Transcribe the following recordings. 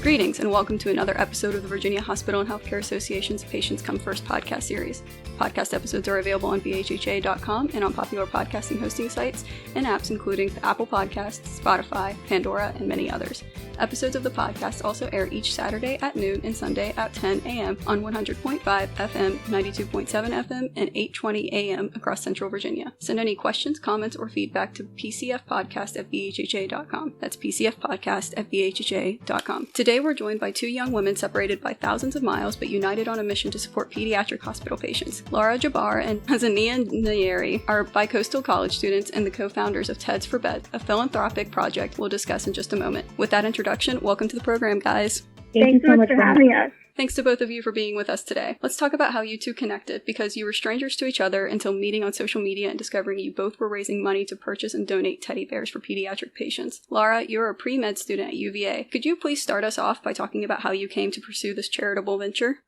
Greetings and welcome to another episode of the Virginia Hospital and Healthcare Association's Patients Come First podcast series. Podcast episodes are available on VHHA.com and on popular podcasting hosting sites and apps including Apple Podcasts, Spotify, Pandora, and many others. Episodes of the podcast also air each Saturday at noon and Sunday at 10 a.m. on 100.5 FM, 92.7 FM, and 8:20 a.m. across Central Virginia. Send any questions, comments, or feedback to pcfpodcast@vhha.com. That's pcfpodcast@vhha.com. Today we're joined by two young women separated by thousands of miles but united on a mission to support pediatric hospital patients. Lara, Jabbour, and Nazanin Nayeri are bicoastal college students and the co-founders of TEDs for Beds, a philanthropic project we'll discuss in just a moment. With that introduction, welcome to the program, guys. Thanks so much for having us. Thanks to both of you for being with us today. Let's talk about how you two connected, because you were strangers to each other until meeting on social media and discovering you both were raising money to purchase and donate teddy bears for pediatric patients. Lara, you're a pre-med student at UVA. Could you please start us off by talking about how you came to pursue this charitable venture?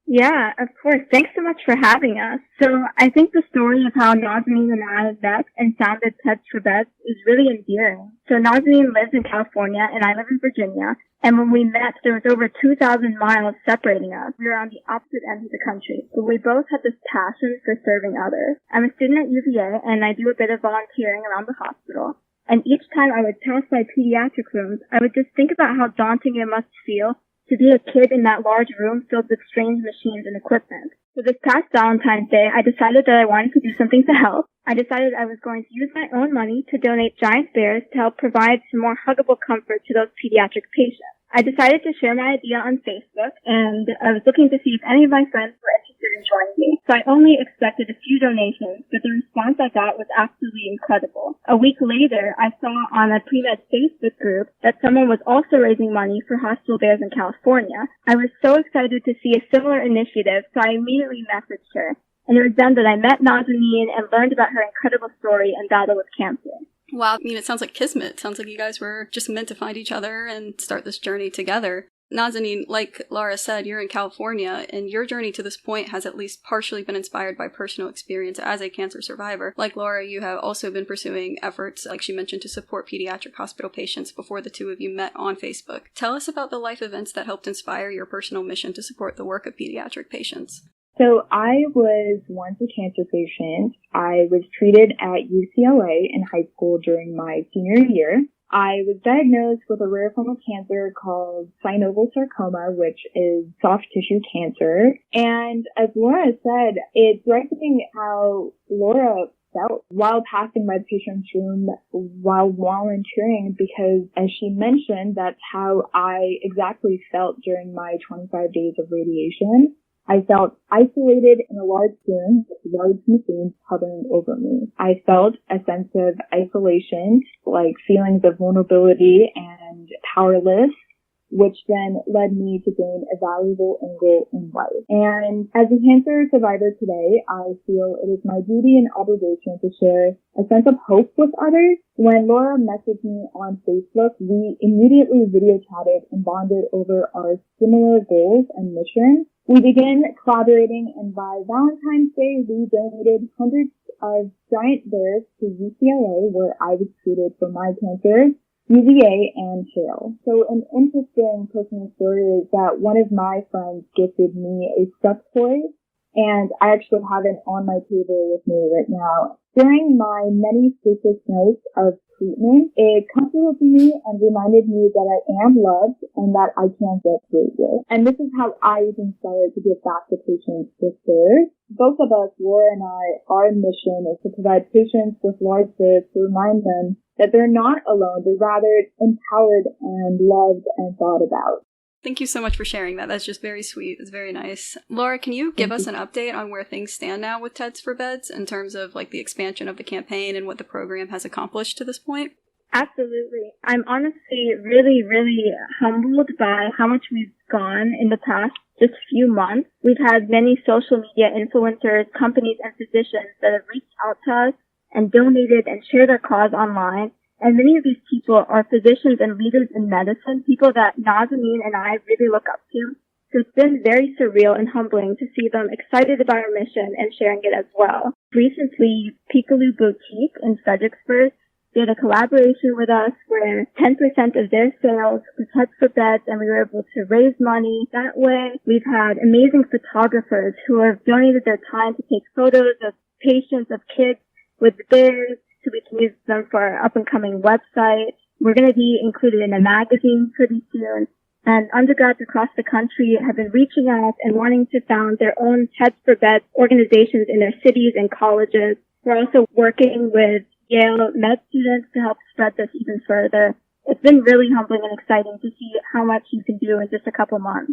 Yeah, of course. Thanks so much for having us. So I think the story of how Nazanin and I met and founded TEDs for Beds is really endearing. So Nazanin lives in California and I live in Virginia. And when we met, there was over 2,000 miles separating us. We were on the opposite ends of the country, but we both had this passion for serving others. I'm a student at UVA and I do a bit of volunteering around the hospital. And each time I would pass by pediatric rooms, I would just think about how daunting it must feel to be a kid in that large room filled with strange machines and equipment. So this past Valentine's Day, I decided that I wanted to do something to help. I decided I was going to use my own money to donate giant bears to help provide some more huggable comfort to those pediatric patients. I decided to share my idea on Facebook, and I was looking to see if any of my friends were interested in joining me. So I only expected a few donations, but the response I got was absolutely incredible. A week later, I saw on a pre-med Facebook group that someone was also raising money for hospital bears in California. I was so excited to see a similar initiative, so I immediately messaged her. And it was then that I met Nazanin and learned about her incredible story and battle with cancer. Wow, I mean, it sounds like kismet. It sounds like you guys were just meant to find each other and start this journey together. Nazanin, like Lara said, you're in California, and your journey to this point has at least partially been inspired by personal experience as a cancer survivor. Like Lara, you have also been pursuing efforts, like she mentioned, to support pediatric hospital patients before the two of you met on Facebook. Tell us about the life events that helped inspire your personal mission to support the work of pediatric patients. So I was once a cancer patient. I was treated at UCLA in high school during my senior year. I was diagnosed with a rare form of cancer called synovial sarcoma, which is soft tissue cancer. And as Laura said, it's striking how Laura felt while passing my patient's room while volunteering, because as she mentioned, that's how I exactly felt during my 25 days of radiation. I felt isolated in a large room with large machines hovering over me. I felt a sense of isolation, like feelings of vulnerability and powerless, which then led me to gain a valuable angle in life. And as a cancer survivor today, I feel it is my duty and obligation to share a sense of hope with others. When Laura messaged me on Facebook, we immediately video chatted and bonded over our similar goals and missions. We began collaborating, and by Valentine's Day, we donated hundreds of giant bears to UCLA, where I was treated for my cancer, UVA, and Hale. So an interesting personal story is that one of my friends gifted me a stuffed toy, and I actually have it on my table with me right now. During my many sleepless nights of treatment, it comforted me and reminded me that I am loved and that I can get through this. And this is how I was inspired to give back to patients with bears. Both of us, Laura and I, our mission is to provide patients with large bears to remind them that they're not alone, but rather empowered and loved and thought about. Thank you so much for sharing that. That's just very sweet. It's very nice. Laura, can you give us an update on where things stand now with TEDs for Beds in terms of like the expansion of the campaign and what the program has accomplished to this point? Absolutely. I'm honestly really, really humbled by how much we've gone in the past just few months. We've had many social media influencers, companies, and physicians that have reached out to us and donated and shared our cause online. And many of these people are physicians and leaders in medicine, people that Nazanin and I really look up to. So it's been very surreal and humbling to see them excited about our mission and sharing it as well. Recently, Peekaboo Boutique in Fredericksburg did a collaboration with us where 10% of their sales was Heads for Beds, and we were able to raise money that way. We've had amazing photographers who have donated their time to take photos of patients, of kids with bears, so we can use them for our up-and-coming website. We're going to be included in a magazine pretty soon. And undergrads across the country have been reaching out and wanting to found their own Heads for Beds organizations in their cities and colleges. We're also working with Yale med students to help spread this even further. It's been really humbling and exciting to see how much you can do in just a couple months.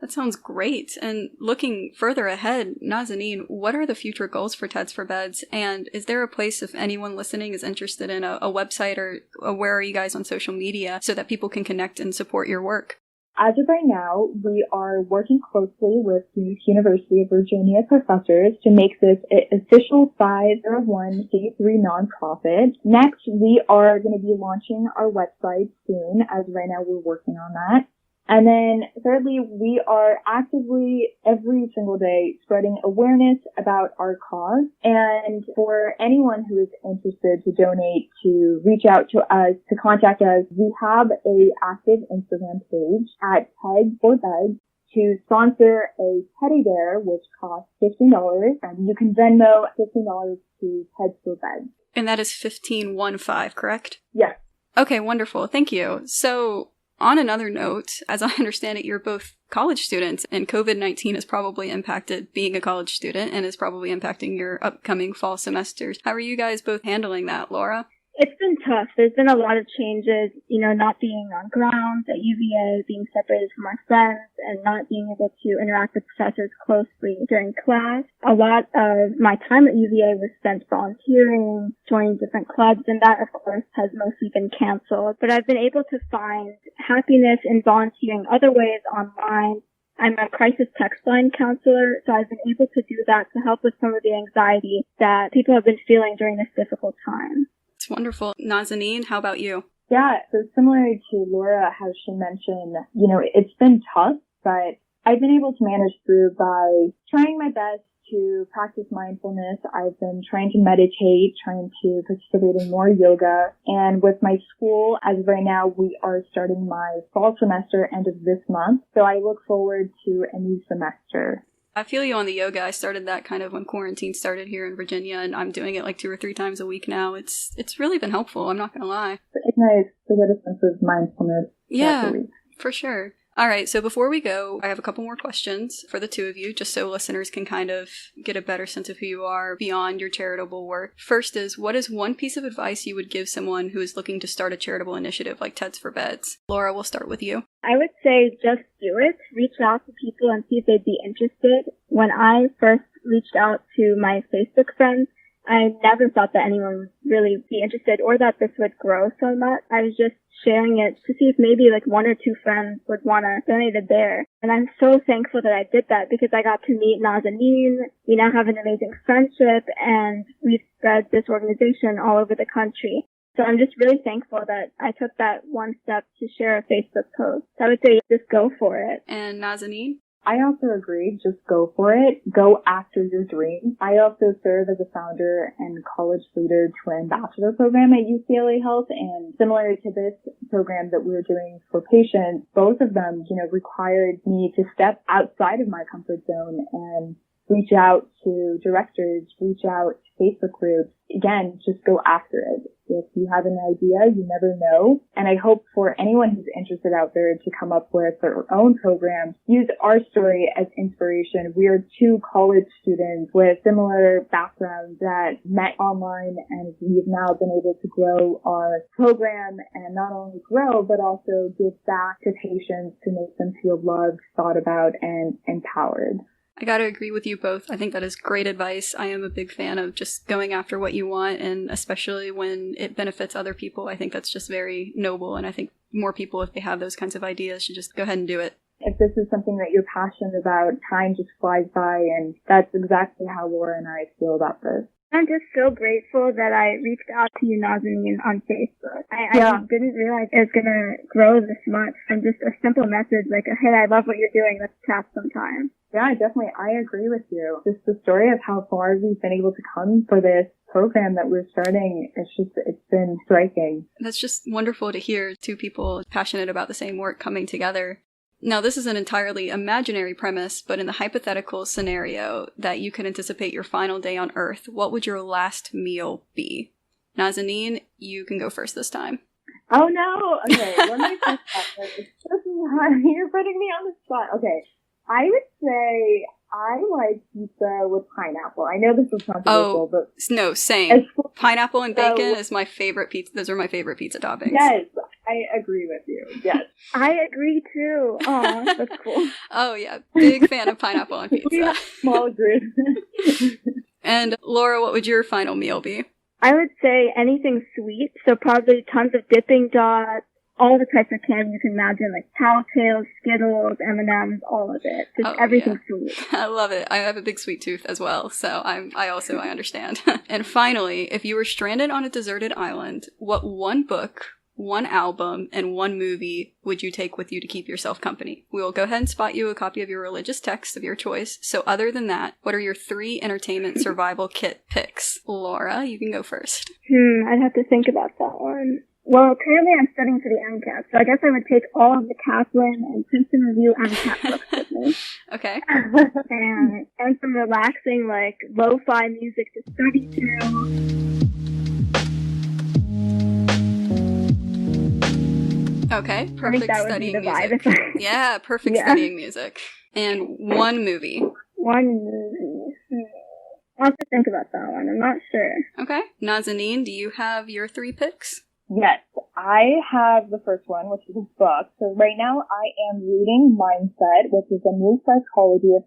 That sounds great. And looking further ahead, Nazanin, what are the future goals for Heads for Beds? And is there a place, if anyone listening is interested in a website, or where are you guys on social media so that people can connect and support your work? As of right now, we are working closely with the University of Virginia professors to make this an official 501c3 nonprofit. Next, we are going to be launching our website soon, as right now we're working on that. And then thirdly, we are actively every single day spreading awareness about our cause. And for anyone who is interested to donate, to reach out to us, to contact us, we have a active Instagram page at Heads for Beds to sponsor a teddy bear, which costs $15. And you can Venmo $15 to Heads for Beds. And that is 1515, correct? Yes. Okay, wonderful. Thank you. So, on another note, as I understand it, you're both college students, and COVID-19 has probably impacted being a college student and is probably impacting your upcoming fall semesters. How are you guys both handling that, Lara? It's been tough. There's been a lot of changes, not being on grounds at UVA, being separated from our friends, and not being able to interact with professors closely during class. A lot of my time at UVA was spent volunteering, joining different clubs, and that, of course, has mostly been canceled. But I've been able to find happiness in volunteering other ways online. I'm a crisis text line counselor, so I've been able to do that to help with some of the anxiety that people have been feeling during this difficult time. It's wonderful. Nazanin, how about you? Yeah, so similar to Laura, how she mentioned, it's been tough, but I've been able to manage through by trying my best to practice mindfulness. I've been trying to meditate, trying to participate in more yoga. And with my school, as of right now, we are starting my fall semester end of this month. So I look forward to a new semester. I feel you on the yoga. I started that kind of when quarantine started here in Virginia, and I'm doing it like 2 or 3 times a week now. It's really been helpful, I'm not going to lie. It's nice to get a sense of mindfulness. Yeah, for sure. All right, so before we go, I have a couple more questions for the two of you, just so listeners can kind of get a better sense of who you are beyond your charitable work. First is, what is one piece of advice you would give someone who is looking to start a charitable initiative like Heads for Beds? Laura, we'll start with you. I would say just do it. Reach out to people and see if they'd be interested. When I first reached out to my Facebook friends, I never thought that anyone would really be interested or that this would grow so much. I was just sharing it to see if maybe like 1 or 2 friends would want to donate a bear. And I'm so thankful that I did that because I got to meet Nazanin. We now have an amazing friendship, and we've spread this organization all over the country. So I'm just really thankful that I took that one step to share a Facebook post. I would say just go for it. And Nazanin? I also agree. Just go for it. Go after your dreams. I also serve as a founder and college leader to an ambassador program at UCLA Health, and similar to this program that we're doing for patients, both of them, required me to step outside of my comfort zone and reach out to directors, reach out to Facebook groups. Again, just go after it. If you have an idea, you never know. And I hope for anyone who's interested out there to come up with their own programs, use our story as inspiration. We are 2 college students with similar backgrounds that met online, and we've now been able to grow our program, and not only grow, but also give back to patients to make them feel loved, thought about, and empowered. I gotta agree with you both. I think that is great advice. I am a big fan of just going after what you want, and especially when it benefits other people. I think that's just very noble, and I think more people, if they have those kinds of ideas, should just go ahead and do it. If this is something that you're passionate about, time just flies by, and that's exactly how Laura and I feel about this. I'm just so grateful that I reached out to you, Nazanin, on Facebook. I didn't realize it was going to grow this much from just a simple message like, hey, I love what you're doing. Let's chat sometime. Yeah, definitely. I agree with you. Just the story of how far we've been able to come for this program that we're starting, it's been striking. That's just wonderful to hear, two people passionate about the same work coming together. Now, this is an entirely imaginary premise, but in the hypothetical scenario that you can anticipate your final day on Earth, what would your last meal be? Nazanin, you can go first this time. Oh, no. Okay, let me think about this. You're putting me on the spot. Okay, I would say I like pizza with pineapple. I know this is controversial, but... No, same. Pineapple and bacon is my favorite pizza. Those are my favorite pizza toppings. Yes, I agree with you. Yes. I agree too. Oh, that's cool. Oh, yeah. Big fan of pineapple on pizza. Small group. And Laura, what would your final meal be? I would say anything sweet. So probably tons of dipping dots, all the types of candy you can imagine, like Tails, Skittles, M&Ms, all of it. Just everything sweet. I love it. I have a big sweet tooth as well, so I understand. And finally, if you were stranded on a deserted island, what one book, one album, and one movie would you take with you to keep yourself company? We will go ahead and spot you a copy of your religious text of your choice. So other than that, what are your 3 entertainment survival kit picks? Laura, you can go first. I'd have to think about that one. Well, currently I'm studying for the MCAT, so I guess I would take all of the Kaplan and Princeton Review MCAT books with me. Okay. and some relaxing, like, lo-fi music to study to. Okay, perfect studying music. Yeah, perfect studying music. And one movie. One movie. I'll have to think about that one. I'm not sure. Okay. Nazanin, do you have your 3 picks? Yes, I have the first one, which is a book. So right now I am reading Mindset, which is a new psychology of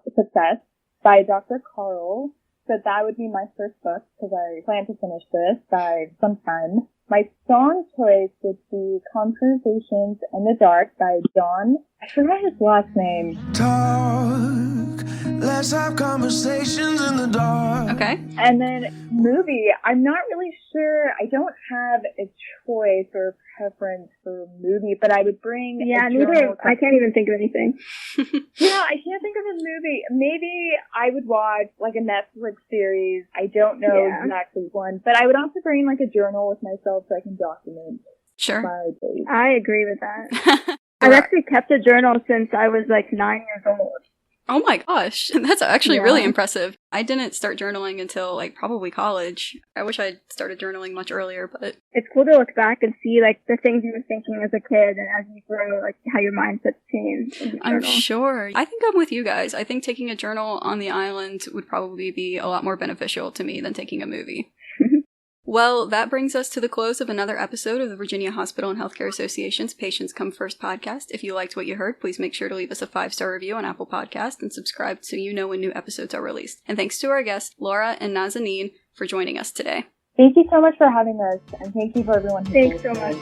success by Dr. Carl. So that would be my first book because I plan to finish this by sometime. My song choice would be Conversations in the Dark by John. I forgot his last name. Talk, let's have conversations in the dark. Okay. And then movie, I'm not really sure. I don't have a choice or preference for a movie, but I would bring neither. I can't even think of anything. Yeah, I can't think of a movie. Maybe I would watch like a Netflix series. I don't know exactly one, but I would also bring like a journal with myself so I can document. Sure. My days. I agree with that. I've actually kept a journal since I was like 9 years old. Oh my gosh, that's actually really impressive. I didn't start journaling until like probably college. I wish I'd started journaling much earlier, but... It's cool to look back and see like the things you were thinking as a kid and as you grow, like how your mindset's changed. I'm sure. I think I'm with you guys. I think taking a journal on the island would probably be a lot more beneficial to me than taking a movie. Well, that brings us to the close of another episode of the Virginia Hospital and Healthcare Association's Patients Come First podcast. If you liked what you heard, please make sure to leave us a 5-star review on Apple Podcasts and subscribe so you know when new episodes are released. And thanks to our guests, Laura and Nazanin, for joining us today. Thank you so much for having us, and thank you for everyone who Thanks so much.